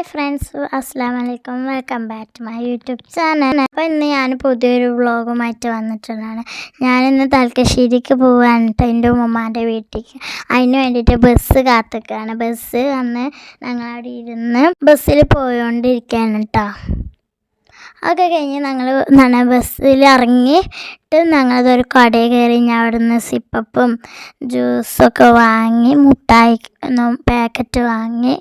Hi friends, അസ്സലാമു അലൈക്കും. Welcome back to my YouTube channel. അപ്പോൾ ഇന്ന് ഞാൻ പുതിയൊരു വ്ളോഗുമായിട്ട് വന്നിട്ടുള്ളതാണ്. ഞാനിന്ന് തലശ്ശേരിക്ക് പോവുകയാണ് കേട്ടോ, എൻ്റെ ഉമ്മമാൻ്റെ വീട്ടിലേക്ക്. അതിന് വേണ്ടിയിട്ട് ബസ് കാത്തിക്കുകയാണ്. ബസ് വന്ന് ഞങ്ങളവിടെ ഇരുന്ന് ബസ്സിൽ പോയോണ്ടിരിക്കുകയാണ് കേട്ടോ. അതൊക്കെ കഴിഞ്ഞ് ഞങ്ങൾ ബസ്സിൽ ഇറങ്ങിയിട്ട് ഞങ്ങളതൊരു കടയിൽ കയറി. ഞാൻ അവിടെ നിന്ന് സിപ്പപ്പും ജ്യൂസൊക്കെ വാങ്ങി, മുട്ടായി പാക്കറ്റ് വാങ്ങി,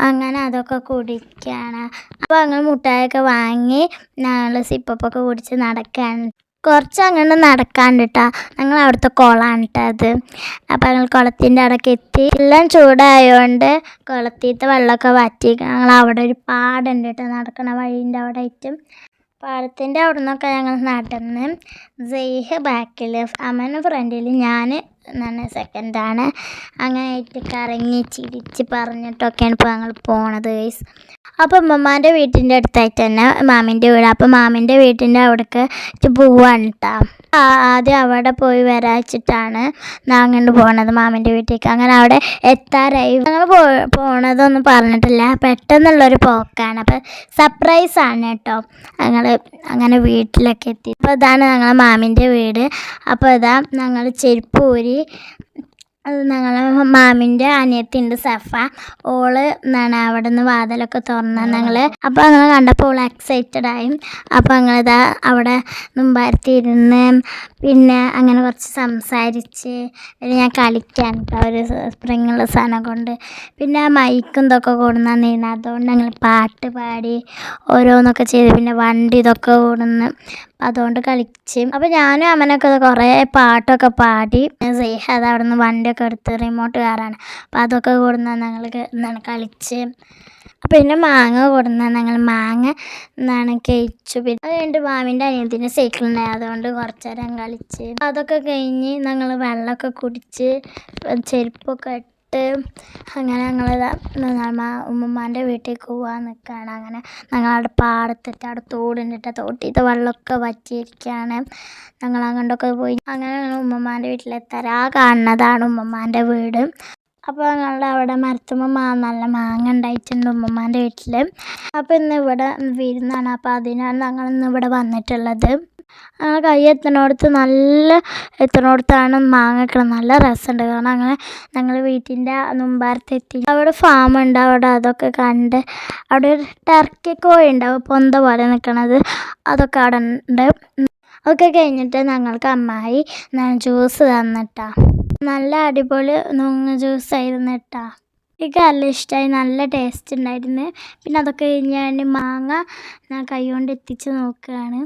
അങ്ങനെ അതൊക്കെ കുടിക്കുകയാണ്. അപ്പോൾ അങ്ങനെ മുട്ടായൊക്കെ വാങ്ങി ഞങ്ങൾ സിപ്പപ്പൊക്കെ കുടിച്ച് നടക്കുകയാണ്. കുറച്ച് അങ്ങോട്ട് നടക്കാണ്ട് കേട്ടോ. ഞങ്ങൾ അവിടുത്തെ കുളമാണ് കേട്ടോ അത്. അപ്പോൾ ഞങ്ങൾ കുളത്തിൻ്റെ അവിടെയൊക്കെ എത്തി. എല്ലാം ചൂടായതുകൊണ്ട് കുളത്തിലത്തെ വെള്ളമൊക്കെ വറ്റി. ഞങ്ങൾ അവിടെ ഒരു പാടുണ്ട് കേട്ടോ, നടക്കണ വഴീൻ്റെ അവിടെ ആയിട്ട്. പാടത്തിൻ്റെ അവിടെ നിന്നൊക്കെ ഞങ്ങൾ നടന്ന് ജയ്ഹ് ബാക്കിൽ, അമ്മന് ഫ്രണ്ടിൽ, ഞാൻ സെക്കൻഡാണ്. അങ്ങനെ ആയിട്ട് കറങ്ങി ചിരിച്ച് പറഞ്ഞിട്ടൊക്കെയാണ് ഇപ്പോൾ ഞങ്ങൾ പോണത് ഗൈസ്. അപ്പോൾ ഉമ്മമാൻ്റെ വീട്ടിൻ്റെ അടുത്തായിട്ട് തന്നെ മാമിൻ്റെ വീട്. അപ്പോൾ മാമിൻ്റെ വീട്ടിൻ്റെ അവിടേക്ക് പോവാണ് കേട്ടോ. ആദ്യം അവിടെ പോയി വരാച്ചിട്ടാണ് ഞാൻ അങ്ങോട്ട് പോണത്, മാമിൻ്റെ വീട്ടിലേക്ക്. അങ്ങനെ അവിടെ എത്താറായി. ഞങ്ങൾ പോണതൊന്നും പറഞ്ഞിട്ടില്ല, പെട്ടെന്നുള്ളൊരു പോക്കാണ്. അപ്പോൾ സർപ്രൈസാണ് കേട്ടോ. ഞങ്ങൾ അങ്ങനെ വീട്ടിലൊക്കെ എത്തി. അപ്പോൾ ഇതാണ് ഞങ്ങളെ മാമിൻ്റെ വീട്. അപ്പോൾ ഇതാ ഞങ്ങൾ ചെരുപ്പ് ഊരി. അത് ഞങ്ങളെ മാമിൻ്റെ അനിയത്തിയുണ്ട് സഫ, ഓള് അവിടെ നിന്ന് വാതിലൊക്കെ തുറന്ന ഞങ്ങൾ. അപ്പോൾ ഞങ്ങൾ കണ്ടപ്പോൾ ഓൾ എക്സൈറ്റഡായി. അപ്പോൾ ഞങ്ങളിതാ അവിടെ മുമ്പാരത്തിരുന്ന് പിന്നെ അങ്ങനെ കുറച്ച് സംസാരിച്ച്. പിന്നെ ഞാൻ കളിക്കാൻ കേട്ടോ ഒരു സ്പ്രിങ്ങുള്ള സാധനം കൊണ്ട്. പിന്നെ മൈക്കും ഇതൊക്കെ കൊടുന്നിരുന്നു, അതുകൊണ്ട് ഞങ്ങൾ പാട്ട് പാടി ഓരോന്നൊക്കെ ചെയ്ത്. പിന്നെ വണ്ടി ഇതൊക്കെ കൊടുന്ന് അതുകൊണ്ട് കളിച്ച്. അപ്പോൾ ഞാനും അമ്മനൊക്കെ കുറേ പാട്ടൊക്കെ പാടി. സേഹ അത് അവിടെ നിന്ന് വണ്ടിയൊക്കെ എടുത്ത് റിമോട്ട് കാറാണ്, അപ്പോൾ അതൊക്കെ കൊടുന്ന് ഞങ്ങൾ കളിച്ച്. പിന്നെ മാങ്ങ കൊടുന്ന ഞങ്ങൾ മാങ്ങ കഴിച്ചു. പിന്നെ അത് കഴിഞ്ഞിട്ട് മാമിൻ്റെ അനിയത്തിൻ്റെ സൈക്കിളുണ്ടായി, അതുകൊണ്ട് കുറച്ച് നേരം കളിച്ച്. അതൊക്കെ കഴിഞ്ഞ് ഞങ്ങൾ വെള്ളമൊക്കെ കുടിച്ച് ചെരുപ്പൊക്കെ ഇട്ട് അങ്ങനെ ഞങ്ങൾ ഉമ്മമാൻ്റെ വീട്ടിലേക്ക് പോകാൻ നിൽക്കുകയാണ്. അങ്ങനെ ഞങ്ങളവിടെ പാടത്തിട്ട് അവിടെ തോടുണ്ടിട്ട് തോട്ടിയിട്ട് വെള്ളമൊക്കെ വറ്റിയിരിക്കുകയാണ്. ഞങ്ങൾ അങ്ങോട്ടൊക്കെ പോയി. അങ്ങനെ ഞങ്ങൾ ഉമ്മമാൻ്റെ വീട്ടിലെത്താറ്. ആ കാണുന്നതാണ് ഉമ്മമാൻ്റെ വീട്. അപ്പോൾ ഞങ്ങളുടെ അവിടെ മരത്തുമ്മ നല്ല മാങ്ങ ഉണ്ടായിട്ടുണ്ട് ഉമ്മമാൻ്റെ വീട്ടിൽ. അപ്പോൾ ഇന്ന് ഇവിടെ വിരുന്നാണ്, അപ്പോൾ അതിനാണ് ഞങ്ങളിന്ന് ഇവിടെ വന്നിട്ടുള്ളത്. ഞങ്ങൾ കൈ എത്തുന്നിടത്താണ് മാങ്ങ നല്ല രസമുണ്ട്. കാരണം അങ്ങനെ ഞങ്ങൾ വീട്ടിൻ്റെ മുമ്പാരത്തെത്തി. അവിടെ ഫാമുണ്ട്, അവിടെ അതൊക്കെ കണ്ട്. അവിടെ ഒരു ടർക്കി കോഴി ഉണ്ടാവും പൊന്ത പോലെ നിൽക്കണത്, അതൊക്കെ അവിടെ ഉണ്ട്. അതൊക്കെ കഴിഞ്ഞിട്ട് ഞങ്ങൾക്ക് അമ്മായി ജ്യൂസ് തന്നിട്ടാ. നല്ല അടിപൊളി നുങ്ങ് ജ്യൂസായിരുന്നു കേട്ടോ. എനിക്ക് നല്ല ഇഷ്ടമായി, നല്ല ടേസ്റ്റ് ഉണ്ടായിരുന്നു. പിന്നെ അതൊക്കെ കഴിഞ്ഞ് മാങ്ങ ഞാൻ കൈ കൊണ്ട് എത്തിച്ച് നോക്കുകയാണ്.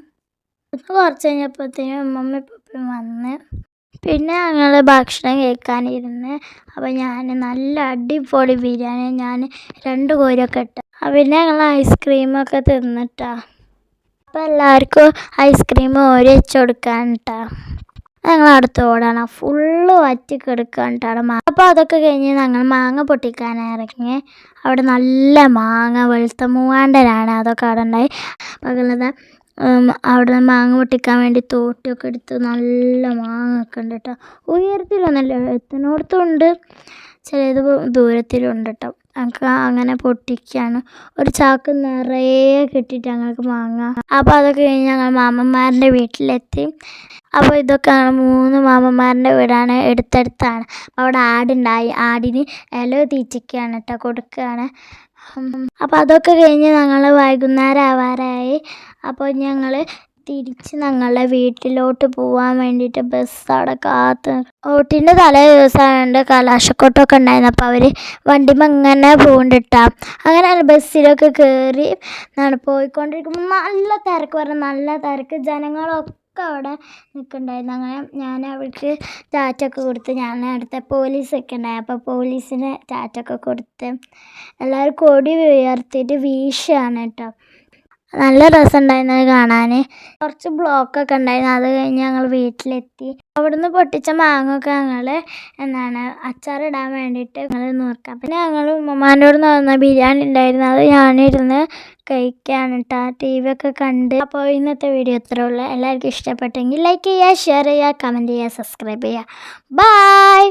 കുറച്ച് കഴിഞ്ഞപ്പോഴത്തേനും ഉമ്മമ്മ ഇപ്പം വന്ന്. പിന്നെ ഞങ്ങൾ ഭക്ഷണം കഴിക്കാനിരുന്ന്. അപ്പോൾ ഞാൻ നല്ല അടിപൊളി ബിരിയാണി ഞാൻ 2 കോരിയൊക്കെ ഇട്ടു. പിന്നെ ഞങ്ങൾ ഐസ്ക്രീമൊക്കെ തിന്നിട്ടാ. അപ്പോൾ എല്ലാവർക്കും ഐസ്ക്രീം ഓരി വെച്ച് കൊടുക്കാൻ കേട്ടോ. ഞങ്ങൾ അടുത്തോടാണ് ഫുള്ള് വറ്റിക്കെടുക്കാനിട്ടാണ് മാങ്ങ. അപ്പോൾ അതൊക്കെ കഴിഞ്ഞ് ഞങ്ങൾ മാങ്ങ പൊട്ടിക്കാൻ ഇറങ്ങി. അവിടെ നല്ല മാങ്ങ വെളുത്ത മൂവാണ്ടനാണ്, അതൊക്കെ അവിടെ ഉണ്ടായി. പകലത് അവിടെ മാങ്ങ പൊട്ടിക്കാൻ വേണ്ടി തോട്ടിയൊക്കെ എടുത്ത് നല്ല മാങ്ങ ഒക്കെ ഉണ്ട് കേട്ടോ. ഉയരത്തിലൊന്നല്ല, എത്തുന്നിടത്തുണ്ട്, ചിലത് ദൂരത്തിലുണ്ട് കേട്ടോ. ഞങ്ങൾക്ക് അങ്ങനെ പൊട്ടിക്കുകയാണ്. ഒരു ചാക്ക് നിറയെ കിട്ടിയിട്ട് ഞങ്ങൾക്ക് മാങ്ങ. അപ്പോൾ അതൊക്കെ കഴിഞ്ഞ് ഞങ്ങൾ മാമന്മാരുടെ വീട്ടിലെത്തി. അപ്പോൾ ഇതൊക്കെ 3 മാമന്മാരുടെ വീടാണ്, എടുത്താണ്. അവിടെ ആടുണ്ടായി, ആടിന് ഇല തീറ്റിക്കുകയാണ് കേട്ടോ, കൊടുക്കുകയാണ്. അപ്പോൾ അതൊക്കെ കഴിഞ്ഞ് ഞങ്ങൾ വൈകുന്നേരം ആവാറായി. അപ്പോൾ ഞങ്ങൾ തിരിച്ച് ഞങ്ങളുടെ വീട്ടിലോട്ട് പോകാൻ വേണ്ടിയിട്ട് ബസ് അവിടെ കാത്ത്. ഓട്ടിൻ്റെ തലേ ദിവസമായതുകൊണ്ട് കലാശക്കൊട്ടൊക്കെ ഉണ്ടായിരുന്നു. അപ്പോൾ അവർ വണ്ടിമ്മ ഇങ്ങനെ പോകുന്നുണ്ടിട്ടാ. അങ്ങനെ ബസ്സിലൊക്കെ കയറി പോയിക്കൊണ്ടിരിക്കുമ്പോൾ നല്ല തിരക്ക്, നല്ല തിരക്ക്. ജനങ്ങളൊക്കെ അവിടെ നിൽക്കുന്നുണ്ടായിരുന്നു. അങ്ങനെ ഞാൻ അവർക്ക് ടാറ്റൊക്കെ കൊടുത്ത്. ഞാൻ അടുത്ത പോലീസൊക്കെ ഉണ്ടായി, അപ്പോൾ പോലീസിന് ടാറ്റൊക്കെ കൊടുത്ത്. എല്ലാവരും കൊടി ഉയർത്തിയിട്ട് വീശുകയാണ് കേട്ടോ. നല്ല രസമുണ്ടായിരുന്നു കാണാൻ. കുറച്ച് ബ്ലോക്കൊക്കെ ഉണ്ടായിരുന്നു. അത് കഴിഞ്ഞ് ഞങ്ങൾ വീട്ടിലെത്തി. അവിടുന്ന് പൊട്ടിച്ച മാങ്ങയൊക്കെ ഞങ്ങൾ അച്ചാറിടാൻ വേണ്ടിയിട്ട് ഞങ്ങൾ നോക്കാം. പിന്നെ ഞങ്ങൾ ഉമ്മമാൻ്റെ അവിടെ നിന്ന് വന്ന ബിരിയാണി ഉണ്ടായിരുന്നു, അത് ഞാനിരുന്ന് കഴിക്കുകയാണ് കേട്ടോ. TV ഒക്കെ കണ്ട്. അപ്പോൾ ഇന്നത്തെ വീഡിയോ ഇത്രയേ ഉള്ളൂ. എല്ലാവർക്കും ഇഷ്ടപ്പെട്ടെങ്കിൽ ലൈക്ക് ചെയ്യുക, ഷെയർ ചെയ്യുക, കമൻറ്റ് ചെയ്യുക, സബ്സ്ക്രൈബ് ചെയ്യുക. ബൈ.